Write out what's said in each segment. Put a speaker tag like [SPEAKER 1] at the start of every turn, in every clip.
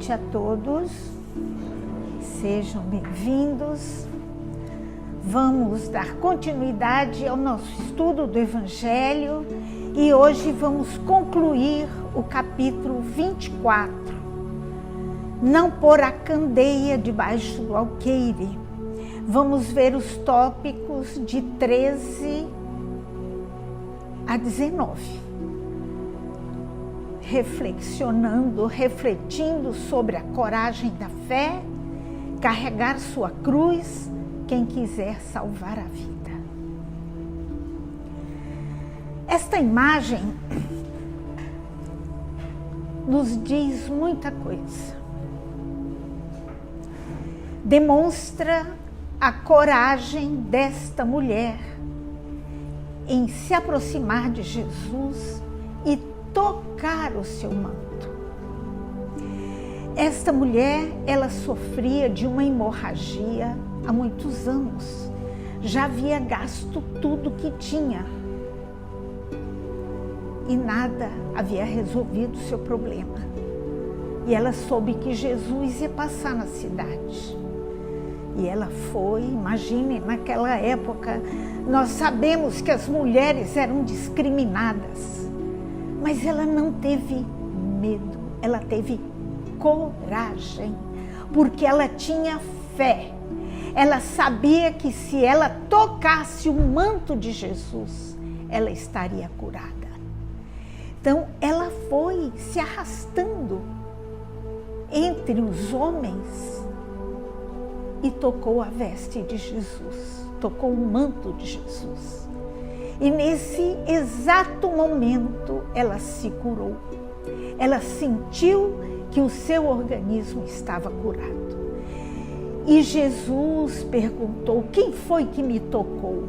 [SPEAKER 1] noite a todos, sejam bem-vindos. Vamos dar continuidade ao nosso estudo do Evangelho e hoje vamos concluir o capítulo 24. Não pôr a candeia debaixo do alqueire. Vamos ver os tópicos de 13 a 19. Refletindo sobre a coragem da fé, carregar sua cruz, quem quiser salvar a vida. Esta imagem nos diz muita coisa. Demonstra a coragem desta mulher em se aproximar de Jesus e tocar o seu manto. Esta mulher, ela sofria de uma hemorragia há muitos anos. Já havia gasto tudo que tinha e nada havia resolvido o seu problema. E ela soube que Jesus ia passar na cidade. E ela foi, imagine, naquela época, nós sabemos que as mulheres eram discriminadas. Mas ela não teve medo, ela teve coragem, porque ela tinha fé. Ela sabia que se ela tocasse o manto de Jesus, ela estaria curada. Então, ela foi se arrastando entre os homens e tocou a veste de Jesus, tocou o manto de Jesus. E nesse exato momento ela se curou. Ela sentiu que o seu organismo estava curado. E Jesus perguntou: quem foi que me tocou?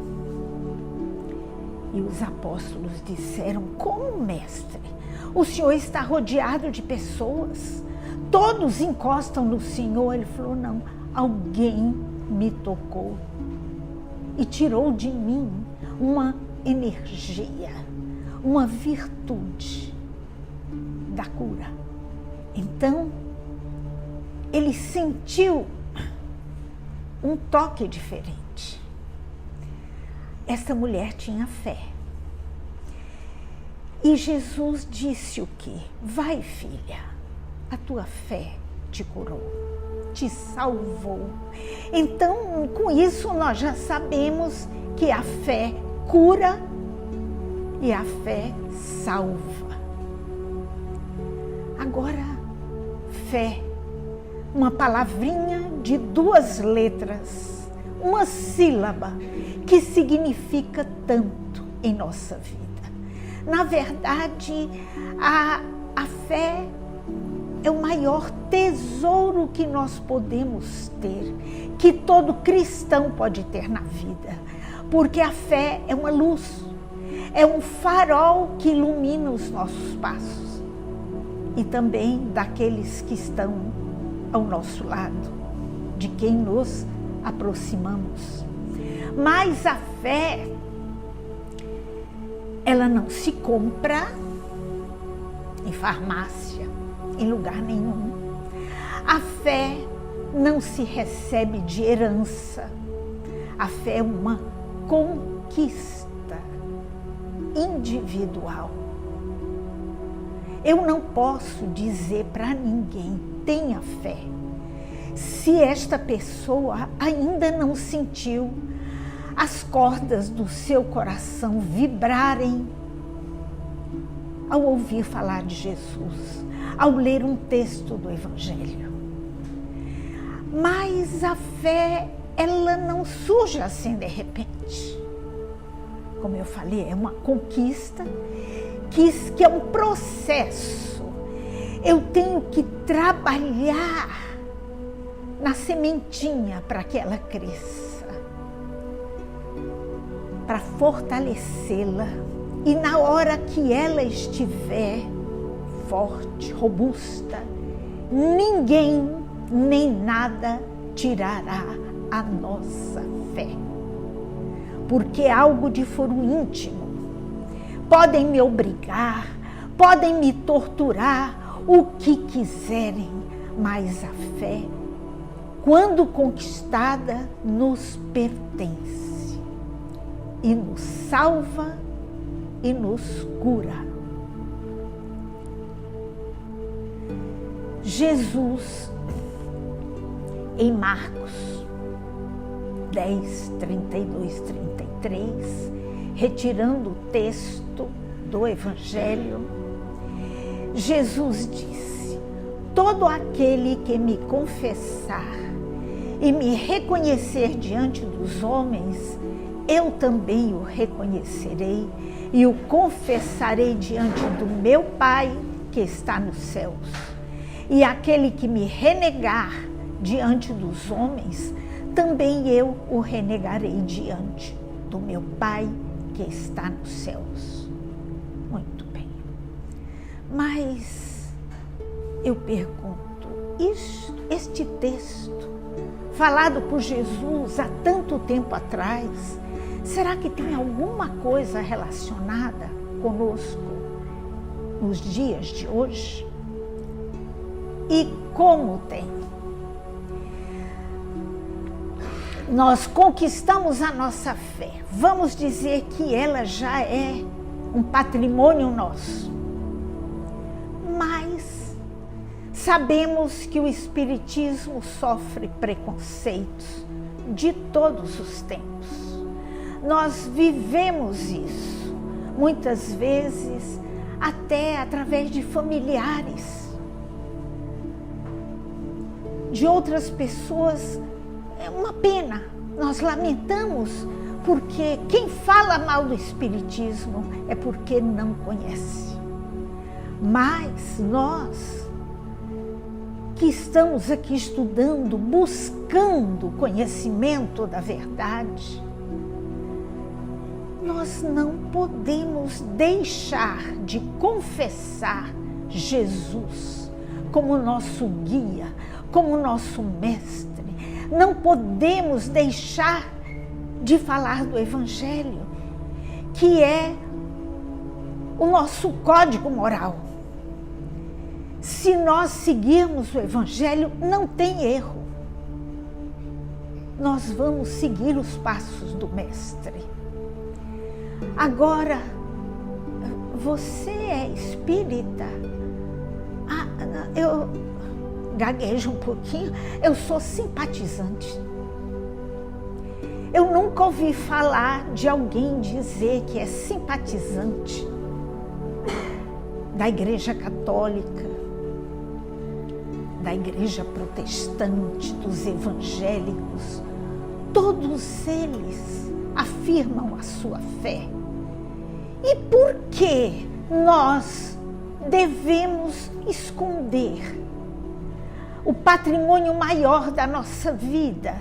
[SPEAKER 1] E os apóstolos disseram: como, mestre? O Senhor está rodeado de pessoas. Todos encostam no Senhor. Ele falou: não, alguém me tocou e tirou de mim uma energia, uma virtude da cura. Então, ele sentiu um toque diferente. Essa mulher tinha fé. E Jesus disse o quê? Vai, filha, a tua fé te curou, te salvou. Então, com isso, nós já sabemos que a fé cura e a fé salva. Agora, fé, uma palavrinha de 2 letras, uma sílaba que significa tanto em nossa vida. Na verdade, a fé é o maior tesouro que nós podemos ter, que todo cristão pode ter na vida. Porque a fé é uma luz, é um farol que ilumina os nossos passos e também daqueles que estão ao nosso lado, de quem nos aproximamos. Mas a fé, ela não se compra em farmácia, em lugar nenhum. A fé não se recebe de herança. A fé é uma conquista individual. Eu não posso dizer para ninguém: tenha fé, se esta pessoa ainda não sentiu as cordas do seu coração vibrarem ao ouvir falar de Jesus, ao ler um texto do Evangelho. Mas a fé, ela não surge assim de repente. Como eu falei, é uma conquista que é um processo. Eu tenho que trabalhar na sementinha para que ela cresça, para fortalecê-la. E na hora que ela estiver forte, robusta, ninguém nem nada tirará a nossa fé. Porque é algo de foro íntimo. Podem me obrigar, podem me torturar, o que quiserem, mas a fé, quando conquistada, nos pertence e nos salva e nos cura. Jesus, em Marcos 10, 32, 33, retirando o texto do Evangelho, Jesus disse: todo aquele que me confessar e me reconhecer diante dos homens, eu também o reconhecerei e o confessarei diante do meu Pai que está nos céus. E aquele que me renegar diante dos homens, também eu o renegarei diante do meu Pai que está nos céus. Muito bem. Mas eu pergunto, este texto, falado por Jesus há tanto tempo atrás, será que tem alguma coisa relacionada conosco nos dias de hoje? E como tem? Nós conquistamos a nossa fé. Vamos dizer que ela já é um patrimônio nosso. Mas sabemos que o Espiritismo sofre preconceitos de todos os tempos. Nós vivemos isso, muitas vezes até através de familiares, de outras pessoas. É uma pena, nós lamentamos, porque quem fala mal do Espiritismo é porque não conhece. Mas nós que estamos aqui estudando, buscando conhecimento da verdade, nós não podemos deixar de confessar Jesus como nosso guia, como nosso mestre. Não podemos deixar de falar do Evangelho, que é o nosso código moral. Se nós seguirmos o Evangelho, não tem erro. Nós vamos seguir os passos do Mestre. Agora, você é espírita? Eu gaguejo um pouquinho. Eu sou simpatizante. Eu nunca ouvi falar de alguém dizer que é simpatizante da Igreja Católica, da Igreja Protestante, dos evangélicos. Todos eles afirmam a sua fé. E por que nós devemos esconder o patrimônio maior da nossa vida,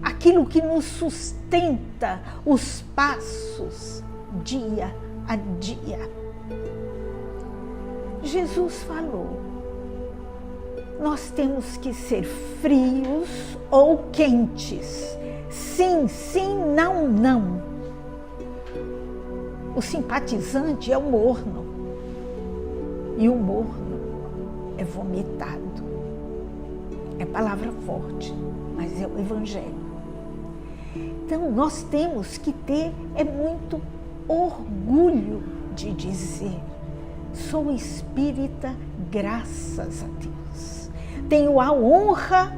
[SPEAKER 1] aquilo que nos sustenta os passos dia a dia? Jesus falou: nós temos que ser frios ou quentes. Sim, sim, não, não. O simpatizante é o morno. E o morno é vomitado. É palavra forte, mas é o Evangelho. Então, nós temos que ter muito orgulho de dizer: sou espírita, graças a Deus. Tenho a honra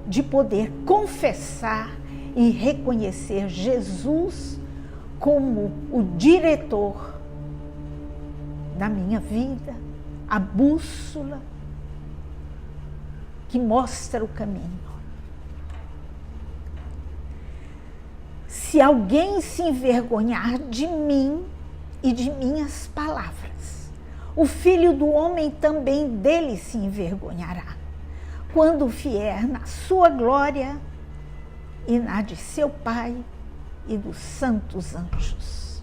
[SPEAKER 1] de poder confessar e reconhecer Jesus como o diretor da minha vida, a bússola que mostra o caminho. Se alguém se envergonhar de mim e de minhas palavras, o Filho do Homem também dele se envergonhará, quando vier na sua glória e na de seu Pai e dos santos anjos.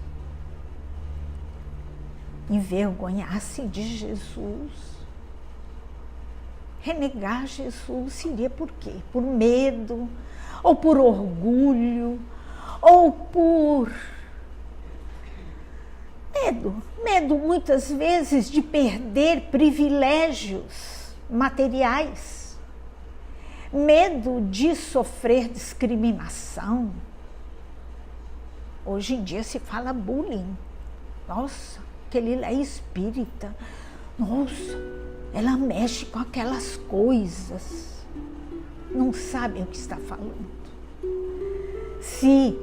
[SPEAKER 1] Envergonhar-se de Jesus, renegar Jesus, seria por quê? Por medo, ou por orgulho, ou por medo muitas vezes de perder privilégios materiais. medo de sofrer discriminação. Hoje em dia se fala bullying. Nossa, aquele lá é espírita. Nossa, ela mexe com aquelas coisas. Não sabe o que está falando. Se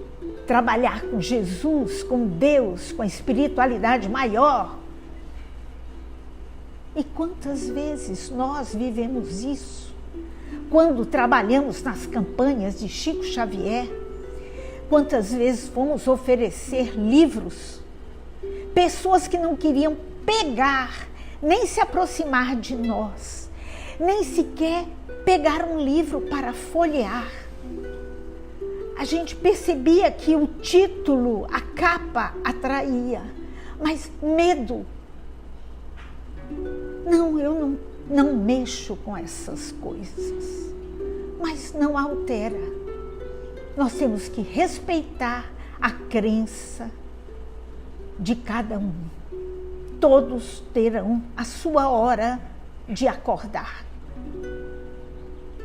[SPEAKER 1] trabalhar com Jesus, com Deus, com a espiritualidade maior. E quantas vezes nós vivemos isso? Quando trabalhamos nas campanhas de Chico Xavier, quantas vezes fomos oferecer livros, pessoas que não queriam pegar, nem se aproximar de nós, nem sequer pegar um livro para folhear. A gente percebia que o título, a capa atraía, mas medo. Não, eu não mexo com essas coisas, mas não altera. Nós temos que respeitar a crença de cada um. Todos terão a sua hora de acordar.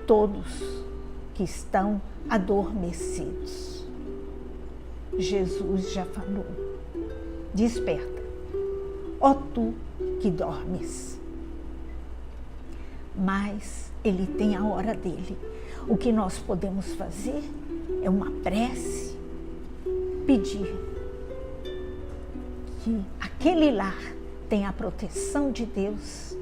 [SPEAKER 1] Todos que estão adormecidos. Jesus já falou: desperta, ó tu que dormes. Mas ele tem a hora dele. O que nós podemos fazer é uma prece, pedir que aquele lar tenha a proteção de Deus,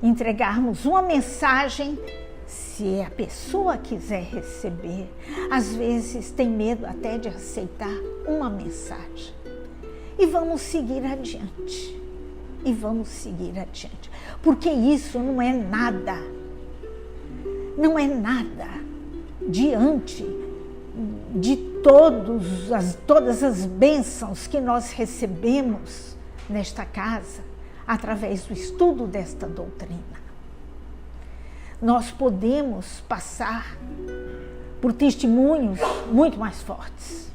[SPEAKER 1] entregarmos uma mensagem, se a pessoa quiser receber. Às vezes tem medo até de aceitar uma mensagem. E vamos seguir adiante. E vamos seguir adiante. Porque isso não é nada. Não é nada diante de todas as bênçãos que nós recebemos nesta casa, através do estudo desta doutrina. Nós podemos passar por testemunhos muito mais fortes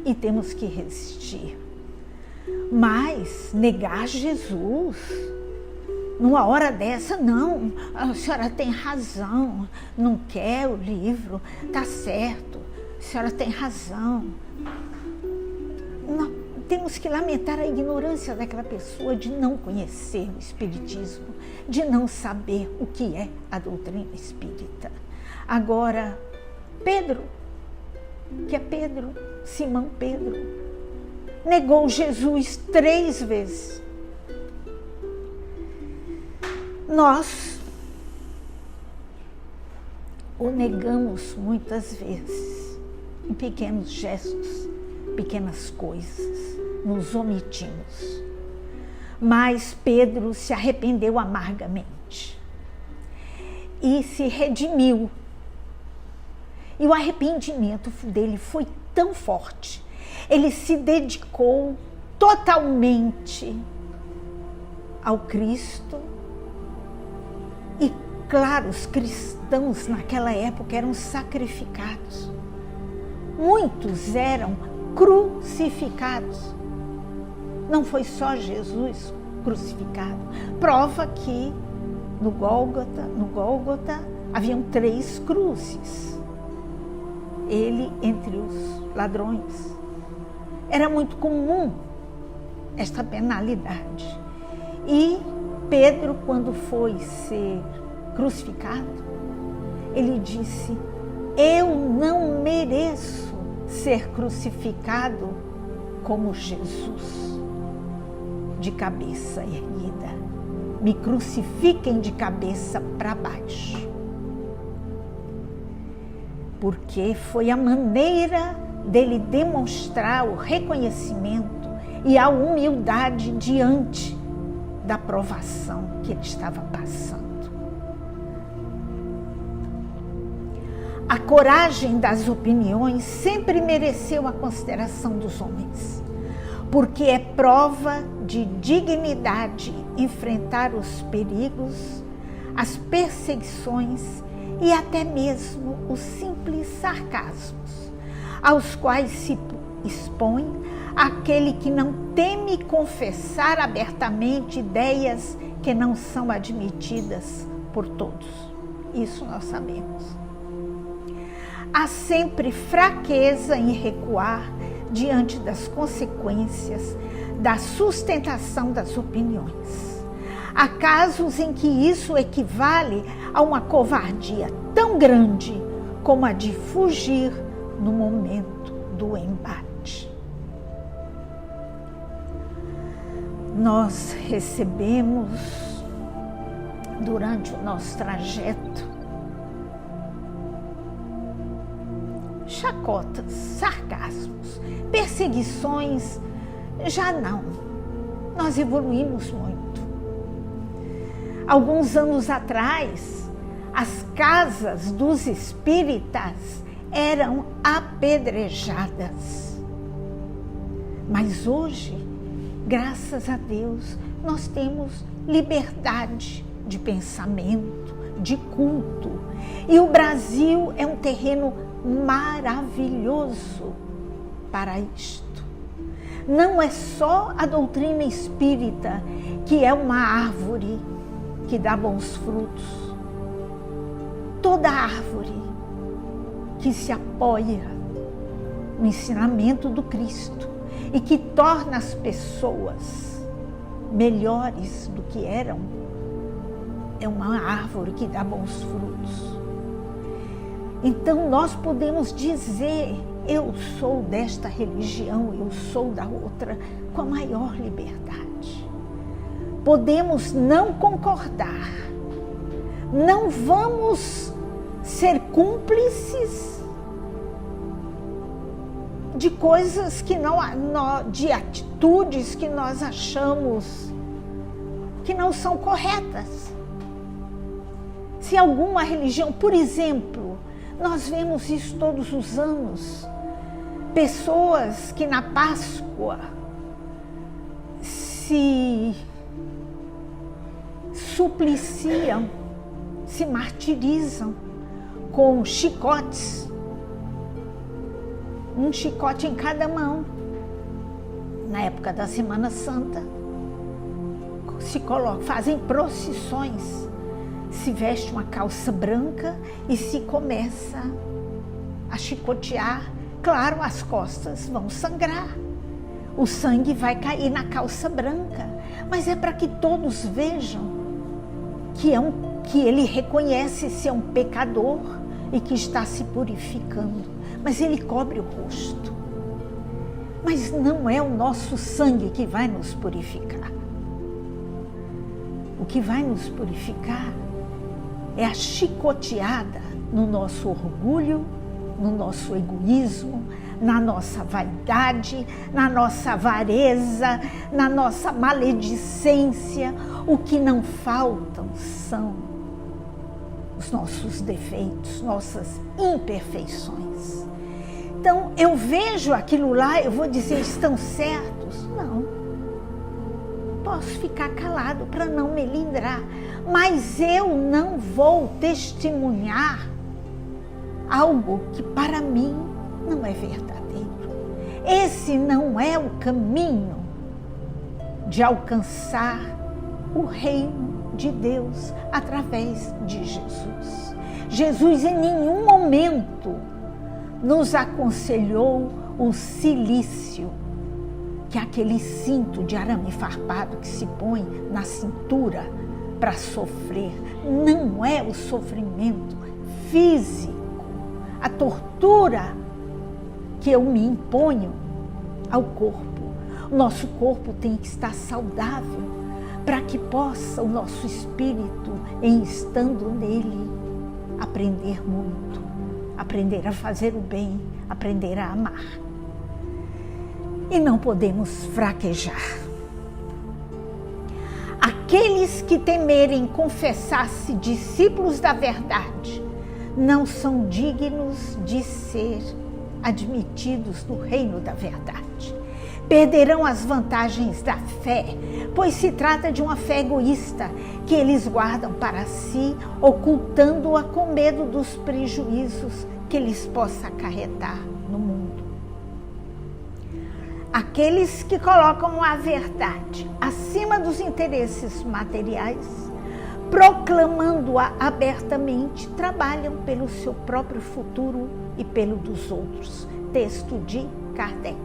[SPEAKER 1] e temos que resistir. Mas negar Jesus, numa hora dessa, não, a senhora tem razão, não quer o livro, tá certo, a senhora tem razão. Nós temos que lamentar a ignorância daquela pessoa de não conhecer o Espiritismo, de não saber o que é a doutrina espírita. Agora, Pedro, que é Pedro, Simão Pedro, negou Jesus 3 vezes. Nós o negamos muitas vezes, em pequenos gestos, pequenas coisas, nos omitimos. Mas Pedro se arrependeu amargamente e se redimiu. E o arrependimento dele foi tão forte. Ele se dedicou totalmente ao Cristo. E, claro, os cristãos naquela época eram sacrificados. Muitos eram crucificados. Não foi só Jesus crucificado. Prova que no Gólgota haviam 3 cruzes. Ele entre os ladrões. Era muito comum esta penalidade. E Pedro, quando foi ser crucificado, ele disse: eu não mereço ser crucificado como Jesus, de cabeça erguida. Me crucifiquem de cabeça para baixo. Porque foi a maneira dele demonstrar o reconhecimento e a humildade diante da provação que ele estava passando. A coragem das opiniões sempre mereceu a consideração dos homens, porque é prova de dignidade enfrentar os perigos, as perseguições e até mesmo os simples sarcasmos, aos quais se expõe aquele que não teme confessar abertamente ideias que não são admitidas por todos. isso nós sabemos. Há sempre fraqueza em recuar diante das consequências da sustentação das opiniões. Há casos em que isso equivale a uma covardia tão grande como a de fugir no momento do embate. Nós recebemos, durante o nosso trajeto, chacotas, sarcasmos, perseguições. Já não. Nós evoluímos muito. Alguns anos atrás, as casas dos espíritas eram apedrejadas. Mas hoje, graças a Deus, nós temos liberdade de pensamento, de culto. E o Brasil é um terreno maravilhoso para isto. Não é só a doutrina espírita que é uma árvore que dá bons frutos. Toda árvore que se apoia no ensinamento do Cristo e que torna as pessoas melhores do que eram, é uma árvore que dá bons frutos. Então nós podemos dizer: eu sou desta religião, eu sou da outra, com a maior liberdade. Podemos não concordar, não vamos ser cúmplices de coisas que de atitudes que nós achamos que não são corretas. Se alguma religião, por exemplo, nós vemos isso todos os anos, pessoas que na Páscoa se supliciam, se martirizam com chicotes, um chicote em cada mão. Na época da Semana Santa, fazem procissões, se veste uma calça branca e se começa a chicotear. Claro, as costas vão sangrar, o sangue vai cair na calça branca, mas é para que todos vejam que ele reconhece ser um pecador e que está se purificando, mas ele cobre o rosto. Mas não é o nosso sangue que vai nos purificar. O que vai nos purificar é a chicoteada no nosso orgulho, no nosso egoísmo, na nossa vaidade, na nossa avareza, na nossa maledicência. O que não faltam são os nossos defeitos, nossas imperfeições. Então, eu vejo aquilo lá, eu vou dizer, estão certos? Não. Posso ficar calado para não melindrar, mas eu não vou testemunhar algo que para mim não é verdadeiro. Esse não é o caminho de alcançar o reino de Deus através de Jesus. Jesus em nenhum momento nos aconselhou o cilício, que é aquele cinto de arame farpado que se põe na cintura para sofrer. Não é o sofrimento físico, a tortura que eu me imponho ao corpo. O nosso corpo tem que estar saudável para que possa o nosso espírito, em estando nele, aprender muito, aprender a fazer o bem, aprender a amar. E não podemos fraquejar. Aqueles que temerem confessar-se discípulos da verdade não são dignos de ser admitidos no reino da verdade. Perderão as vantagens da fé, pois se trata de uma fé egoísta que eles guardam para si, ocultando-a com medo dos prejuízos que lhes possa acarretar no mundo. Aqueles que colocam a verdade acima dos interesses materiais proclamando-a abertamente, trabalham pelo seu próprio futuro e pelo dos outros. Texto de Kardec,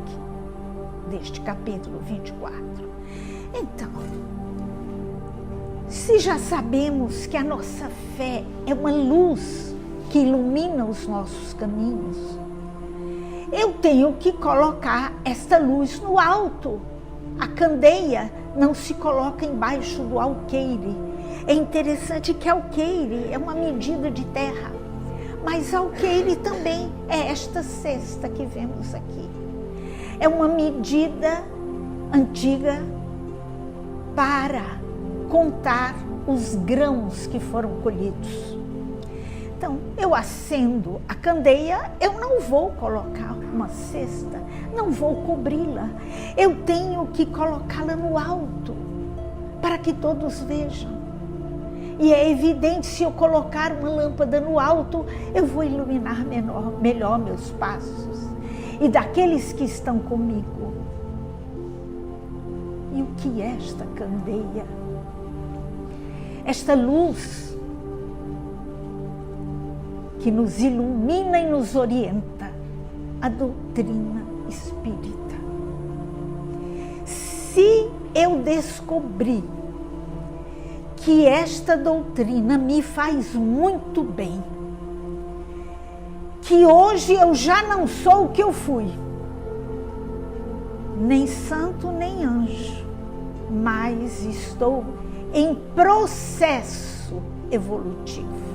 [SPEAKER 1] deste capítulo 24. Então, se já sabemos que a nossa fé é uma luz que ilumina os nossos caminhos, eu tenho que colocar esta luz no alto. A candeia não se coloca embaixo do alqueire. É interessante que alqueire é uma medida de terra, mas alqueire também é esta cesta que vemos aqui. É uma medida antiga para contar os grãos que foram colhidos. Então, eu acendo a candeia, eu não vou colocar uma cesta, não vou cobri-la. Eu tenho que colocá-la no alto, para que todos vejam. E é evidente, se eu colocar uma lâmpada no alto, eu vou iluminar melhor meus passos e daqueles que estão comigo. E o que é esta candeia? Esta luz que nos ilumina e nos orienta, a doutrina espírita. Se eu descobrir que esta doutrina me faz muito bem, que hoje eu já não sou o que eu fui, nem santo nem anjo, mas estou em processo evolutivo.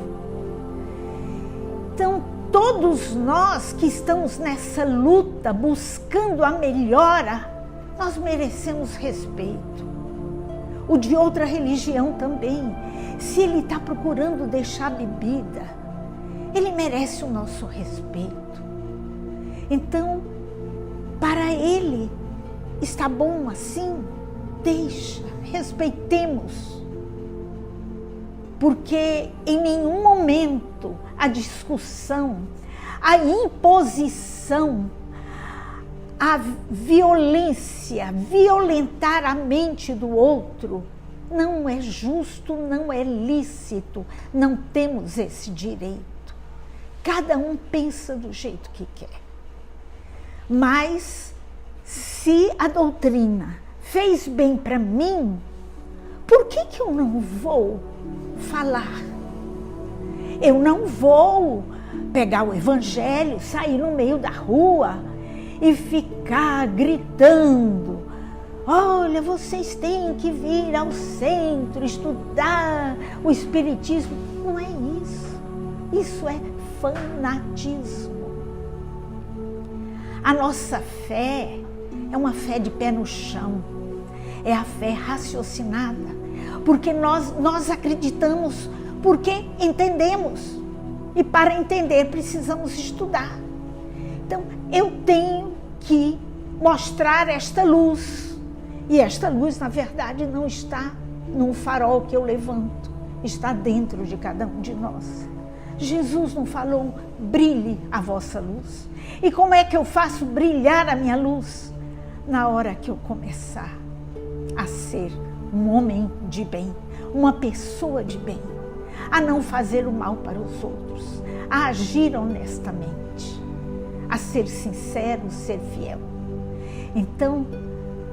[SPEAKER 1] Então, todos nós que estamos nessa luta, buscando a melhora, nós merecemos respeito. O de outra religião também. Se ele está procurando deixar bebida, ele merece o nosso respeito. Então, para ele, está bom assim? Deixa, respeitemos. Porque em nenhum momento a discussão, a imposição, a violência, violentar a mente do outro, não é justo, não é lícito, não temos esse direito. Cada um pensa do jeito que quer. Mas, se a doutrina fez bem para mim, por que eu não vou falar? Eu não vou pegar o evangelho, sair no meio da rua e ficar gritando: olha, vocês têm que vir ao centro estudar o espiritismo. Não é isso. Isso é fanatismo. A nossa fé é uma fé de pé no chão. É a fé raciocinada, porque nós acreditamos porque entendemos, e para entender precisamos estudar. Então, eu tenho que mostrar esta luz, e esta luz, na verdade, não está num farol que eu levanto, está dentro de cada um de nós. Jesus não falou: brilhe a vossa luz. E como é que eu faço brilhar a minha luz? Na hora que eu começar a ser um homem de bem, uma pessoa de bem, a não fazer o mal para os outros, a agir honestamente, a ser sincero, ser fiel. Então,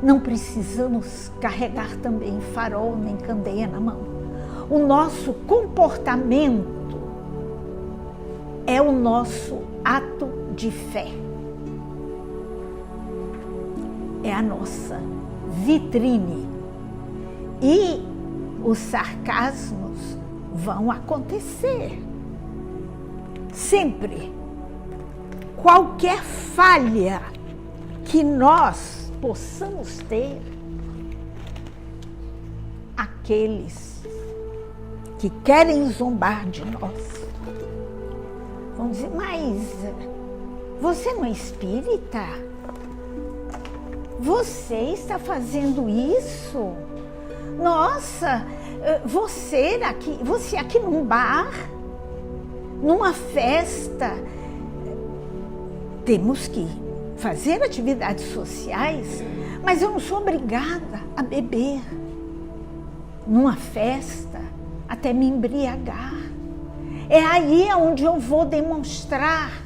[SPEAKER 1] não precisamos carregar também farol nem candeia na mão. O nosso comportamento é o nosso ato de fé. É a nossa vitrine. E os sarcasmos vão acontecer. Sempre. Qualquer falha que nós possamos ter, aqueles que querem zombar de nós vão dizer: mas você não é espírita? Você está fazendo isso? Nossa, você aqui num bar, numa festa, temos que fazer atividades sociais, mas eu não sou obrigada a beber. Numa festa, até me embriagar. É aí onde eu vou demonstrar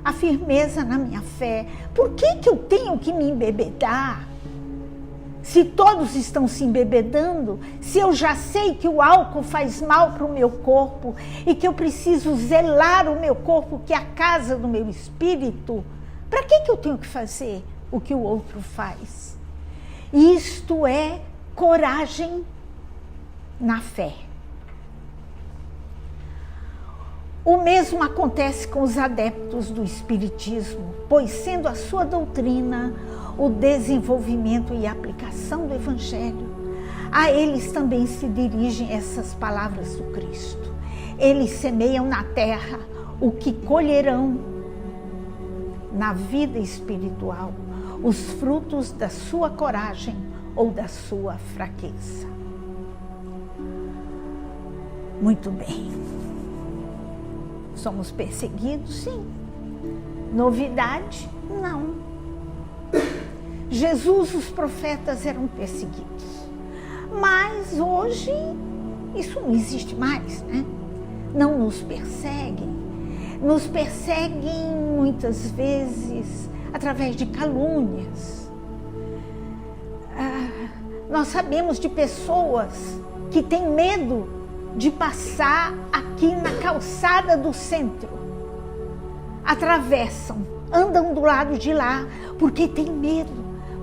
[SPEAKER 1] a firmeza na minha fé. Por que eu tenho que me embebedar? Se todos estão se embebedando, se eu já sei que o álcool faz mal para o meu corpo e que eu preciso zelar o meu corpo, que é a casa do meu espírito, para que eu tenho que fazer o que o outro faz? Isto é coragem na fé. O mesmo acontece com os adeptos do Espiritismo, pois sendo a sua doutrina o desenvolvimento e aplicação do Evangelho, a eles também se dirigem essas palavras do Cristo. Eles semeiam na terra o que colherão na vida espiritual, os frutos da sua coragem ou da sua fraqueza. Muito bem. Somos perseguidos, sim. Novidade? Não. Jesus, os profetas eram perseguidos. Mas hoje, isso não existe mais, né? Não nos perseguem. Nos perseguem muitas vezes através de calúnias. Nós sabemos de pessoas que têm medo de passar aqui na calçada do centro. Atravessam, andam do lado de lá, porque tem medo,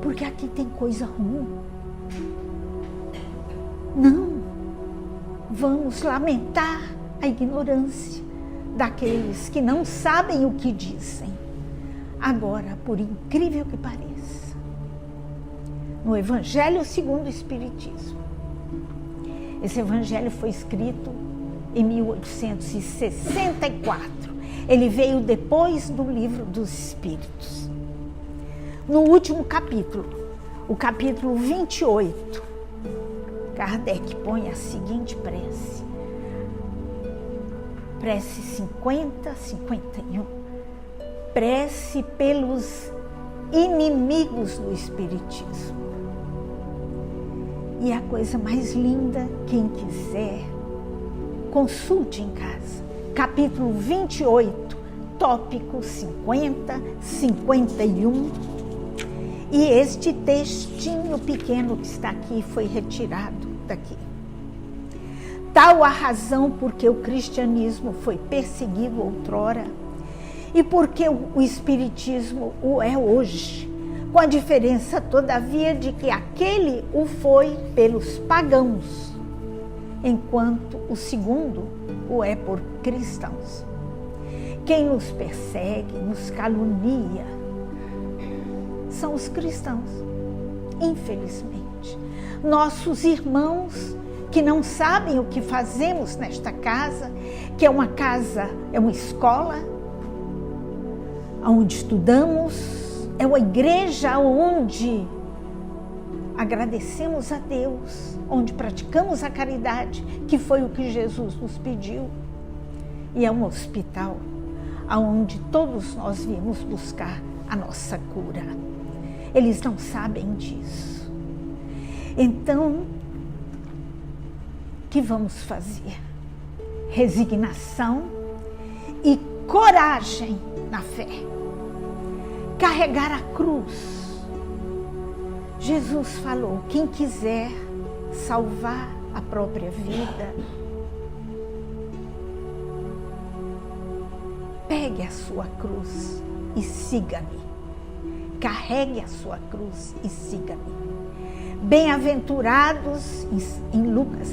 [SPEAKER 1] porque aqui tem coisa ruim. Não, vamos lamentar a ignorância daqueles que não sabem o que dizem. Agora, por incrível que pareça, no Evangelho segundo o Espiritismo, esse evangelho foi escrito em 1864. Ele veio depois do Livro dos Espíritos. No último capítulo, o capítulo 28, Kardec põe a seguinte prece. Prece 50, 51. Prece pelos inimigos do Espiritismo. E a coisa mais linda, quem quiser, consulte em casa. Capítulo 28, tópico 50, 51. E este textinho pequeno que está aqui foi retirado daqui. Tal a razão porque o cristianismo foi perseguido outrora e porque o espiritismo o é hoje. Com a diferença, todavia, de que aquele o foi pelos pagãos, enquanto o segundo o é por cristãos. Quem nos persegue, nos calunia, são os cristãos, infelizmente. Nossos irmãos que não sabem o que fazemos nesta casa, que é uma casa, é uma escola, onde estudamos, é uma igreja onde agradecemos a Deus, onde praticamos a caridade, que foi o que Jesus nos pediu. E é um hospital onde todos nós viemos buscar a nossa cura. Eles não sabem disso. Então, o que vamos fazer? Resignação e coragem na fé. Carregar a cruz. Jesus falou: quem quiser salvar a própria vida, pegue a sua cruz e siga-me. Carregue a sua cruz e siga-me. Bem-aventurados, em Lucas,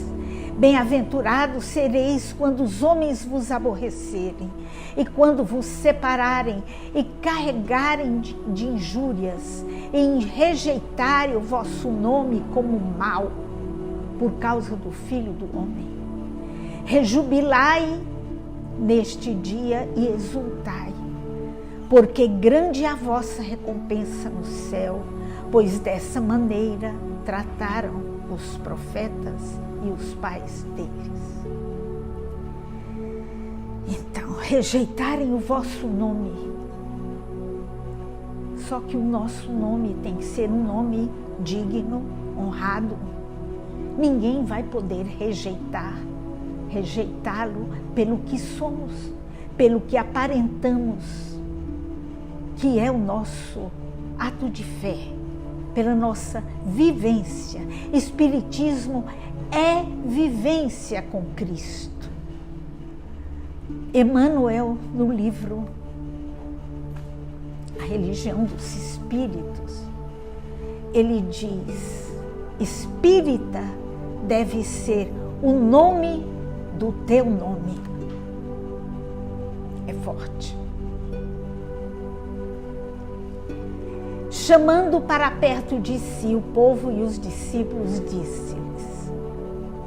[SPEAKER 1] bem-aventurados sereis quando os homens vos aborrecerem e quando vos separarem e carregarem de injúrias e rejeitarem o vosso nome como mal por causa do Filho do Homem. Rejubilai neste dia e exultai, porque grande é a vossa recompensa no céu, pois dessa maneira trataram os profetas e os pais deles. Então, rejeitarem o vosso nome. Só que o nosso nome tem que ser um nome digno, honrado. Ninguém vai poder rejeitar rejeitá-lo pelo que somos, pelo que aparentamos, que é o nosso ato de fé, pela nossa vivência. Espiritismo é vivência com Cristo. Emmanuel, no livro A Religião dos Espíritos, ele diz: espírita deve ser o nome do teu nome. É forte. Chamando para perto de si o povo e os discípulos, disse-lhes: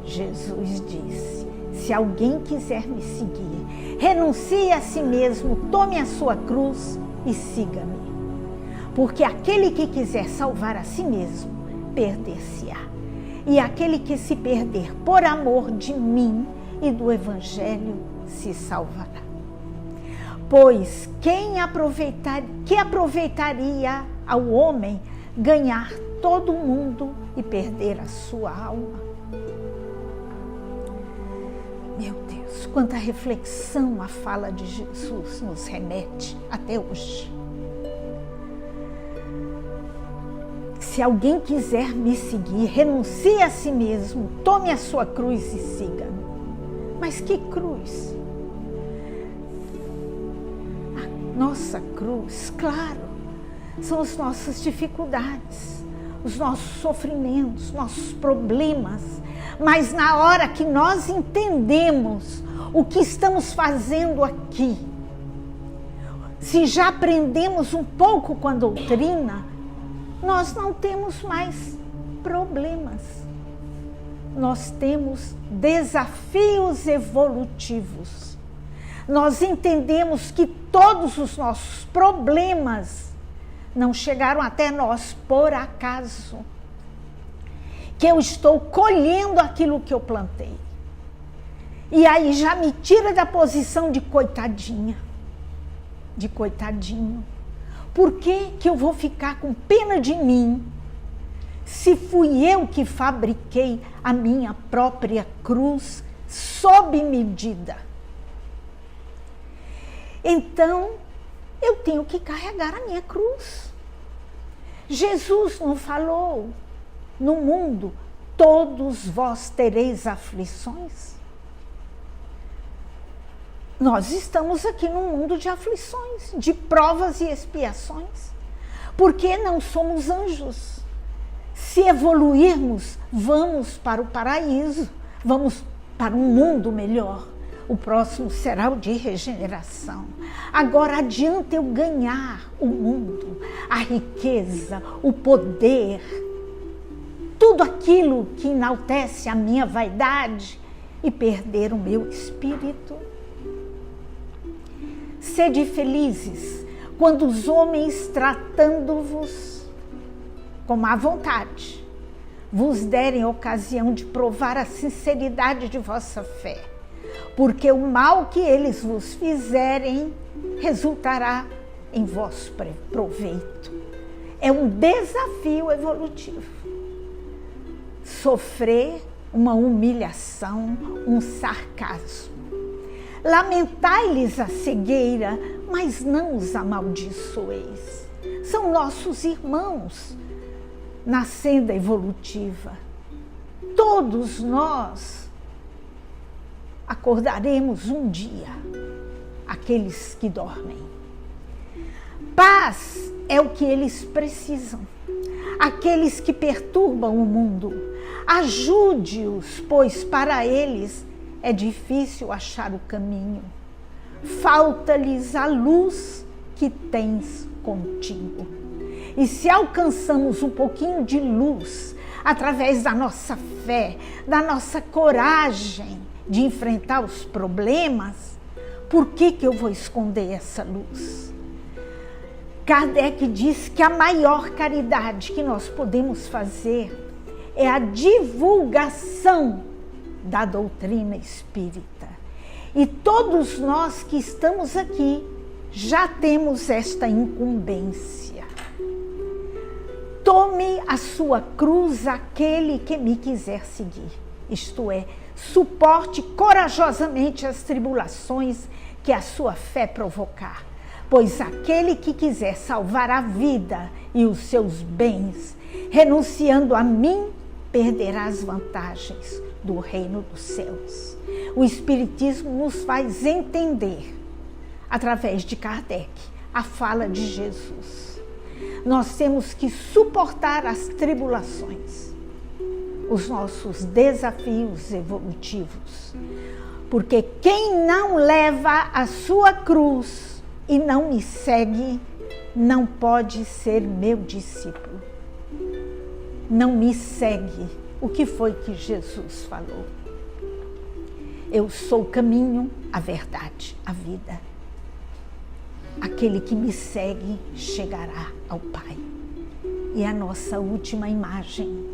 [SPEAKER 1] Jesus disse: se alguém quiser me seguir, renuncie a si mesmo, tome a sua cruz e siga-me. Porque aquele que quiser salvar a si mesmo, perder-se-á. E aquele que se perder por amor de mim e do Evangelho, se salvará. Pois que aproveitaria ao homem ganhar todo o mundo e perder a sua alma? Meu Deus, quanta reflexão a fala de Jesus nos remete até hoje. Se alguém quiser me seguir, renuncie a si mesmo, tome a sua cruz e siga-me. Mas que cruz? A nossa cruz, claro, são as nossas dificuldades, os nossos sofrimentos, nossos problemas. Mas na hora que nós entendemos o que estamos fazendo aqui, se já aprendemos um pouco com a doutrina, nós não temos mais problemas. Nós temos desafios evolutivos. Nós entendemos que todos os nossos problemas não chegaram até nós por acaso. Que eu estou colhendo aquilo que eu plantei. E aí já me tira da posição de coitadinha, de coitadinho. Por que que eu vou ficar com pena de mim, se fui eu que fabriquei a minha própria cruz sob medida? Então, eu tenho que carregar a minha cruz. Jesus não falou: no mundo todos vós tereis aflições? Nós estamos aqui num mundo de aflições, de provas e expiações, porque não somos anjos. Se evoluirmos, vamos para o paraíso, vamos para um mundo melhor. O próximo será o de regeneração. Agora adianta eu ganhar o mundo, a riqueza, o poder, tudo aquilo que enaltece a minha vaidade e perder o meu espírito. Sede felizes quando os homens, tratando-vos com má vontade, vos derem ocasião de provar a sinceridade de vossa fé, porque o mal que eles vos fizerem resultará em vosso proveito. É um desafio evolutivo. Sofrer uma humilhação, um sarcasmo. Lamentai-lhes a cegueira, mas não os amaldiçoeis. São nossos irmãos na senda evolutiva. Todos nós acordaremos um dia, aqueles que dormem. Paz é o que eles precisam. Aqueles que perturbam o mundo, ajude-os, pois para eles é difícil achar o caminho. Falta-lhes a luz que tens contigo. E se alcançamos um pouquinho de luz através da nossa fé, da nossa coragem de enfrentar os problemas, por que eu vou esconder essa luz? Kardec diz que a maior caridade que nós podemos fazer é a divulgação da doutrina espírita. E todos nós que estamos aqui já temos esta incumbência. Tome a sua cruz aquele que me quiser seguir. isto é, suporte corajosamente as tribulações que a sua fé provocar, pois aquele que quiser salvar a vida e os seus bens, renunciando a mim, perderá as vantagens do reino dos céus. O Espiritismo nos faz entender, através de Kardec, a fala de Jesus. Nós temos que suportar as tribulações, os nossos desafios evolutivos, porque quem não leva a sua cruz e não me segue, não pode ser meu discípulo. Não me segue. O que foi que Jesus falou? Eu sou o caminho, a verdade, a vida. Aquele que me segue chegará ao Pai. E a nossa última imagem.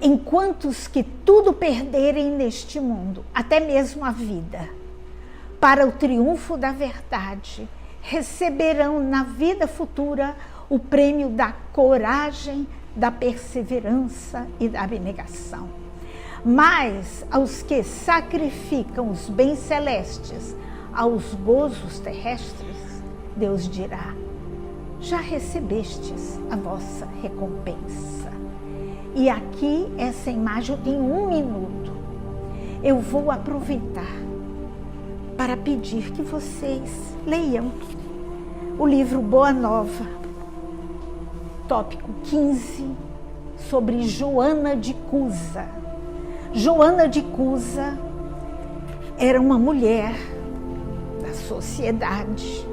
[SPEAKER 1] Enquanto os que tudo perderem neste mundo, até mesmo a vida, para o triunfo da verdade, receberão na vida futura o prêmio da coragem, da perseverança e da abnegação. Mas aos que sacrificam os bens celestes aos gozos terrestres, Deus dirá: já recebestes a vossa recompensa. E aqui, essa imagem, eu tenho 1 minuto. Eu vou aproveitar para pedir que vocês leiam o livro Boa Nova, tópico 15, sobre Joana de Cusa. Joana de Cusa era uma mulher da sociedade.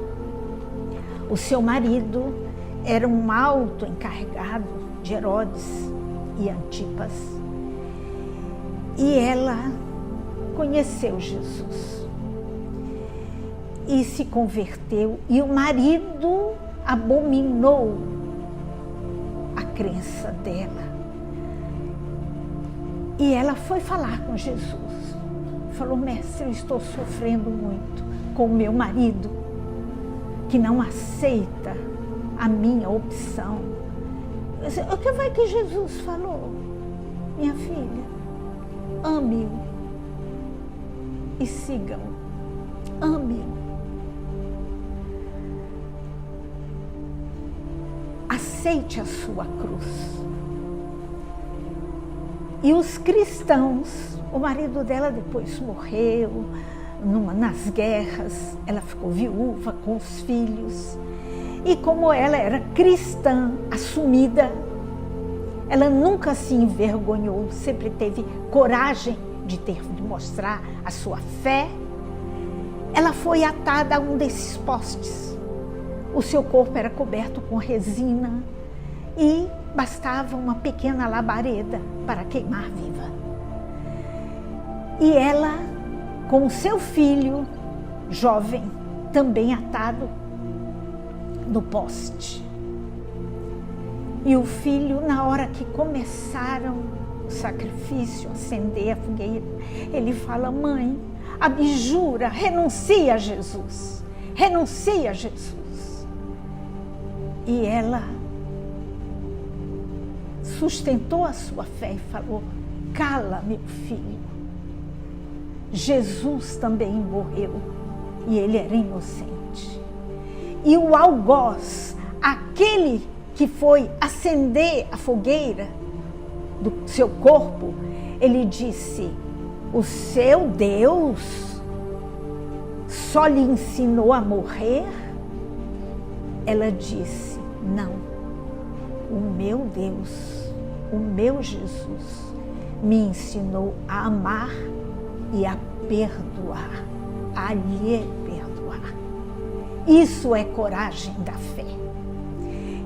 [SPEAKER 1] O seu marido era um alto encarregado de Herodes e Antipas. E ela conheceu Jesus e se converteu, e o marido abominou a crença dela. E ela foi falar com Jesus. Falou: mestre, eu estou sofrendo muito com o meu marido, que não aceita a minha opção. O que vai que Jesus falou? Minha filha, ame-o e siga-o. Ame-o. Aceite a sua cruz. E os cristãos, o marido dela depois morreu nas guerras, ela ficou viúva com os filhos. E como ela era cristã assumida, ela nunca se envergonhou, sempre teve coragem de mostrar a sua fé. Ela foi atada a um desses postes. O seu corpo era coberto com resina e bastava uma pequena labareda para queimar viva. E ela, com o seu filho jovem, também atado no poste. E o filho, na hora que começaram o sacrifício, acender a fogueira, ele fala: mãe, abjura, renuncia a Jesus, renuncia a Jesus. E ela sustentou a sua fé e falou: cala, meu filho, Jesus também morreu e ele era inocente. E o algoz, aquele que foi acender a fogueira do seu corpo, ele disse: o seu Deus só lhe ensinou a morrer? Ela disse: não, o meu Deus, o meu Jesus me ensinou a amar e a perdoar, a lhe perdoar. Isso é coragem da fé.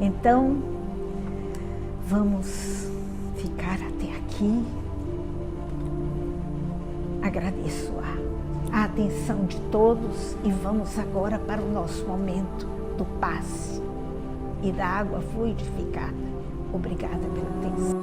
[SPEAKER 1] Então, vamos ficar até aqui. Agradeço a atenção de todos e vamos agora para o nosso momento do passe e da água fluidificada. Obrigada pela atenção.